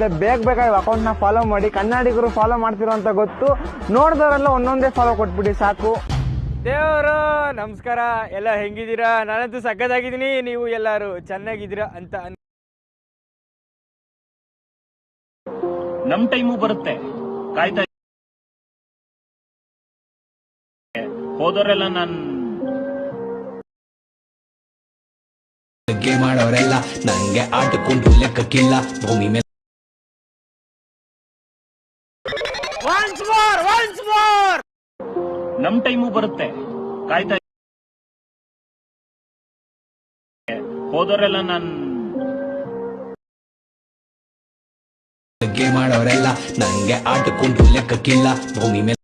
ಇರುತ್ತೆ, ಬೇಗ ಅಕೌಂಟ್ನ ಫಾಲೋ ಮಾಡಿ. ಕನ್ನಡಿಗರು ಫಾಲೋ ಮಾಡ್ತಿರೋ ಅಂತ ಗೊತ್ತು, ನೋಡಿದವರೆಲ್ಲ ಒಂದೊಂದೇ ಫಾಲೋ ಕೊಟ್ಬಿಡಿ ಸಾಕು. ದೇವರು ನಮಸ್ಕಾರ, ಎಲ್ಲ ಹೆಂಗಿದ್ದೀರಾ? ನಾನಂತೂ ಸಕ್ಕತ್ತಾಗಿದ್ದೀನಿ, ನೀವು ಎಲ್ಲರೂ ಚೆನ್ನಾಗಿದ್ದೀರಾ ಅಂತ ನಮ್ ಟೈಮು ಬರುತ್ತೆ, ಕಾಯ್ತಾ ಹೋದವರೆಲ್ಲ ಮಾಡೋರೆಲ್ಲ ನಂಗೆ ಆಟಕೊಂಡು ಲೆಕ್ಕಕ್ಕಿಲ್ಲ. ಭೂಮಿ ಮೇಲೆ ನಮ್ ಟೈಮು ಬರುತ್ತೆ, ಕಾಯ್ತಾ ಹೋದವರೆಲ್ಲ ಮಾಡೋರೆಲ್ಲ ನಂಗೆ ಆಟಕೊಂಡು ಲೆಕ್ಕಕ್ಕಿಲ್ಲ. ಭೂಮಿ ಮೇಲೆ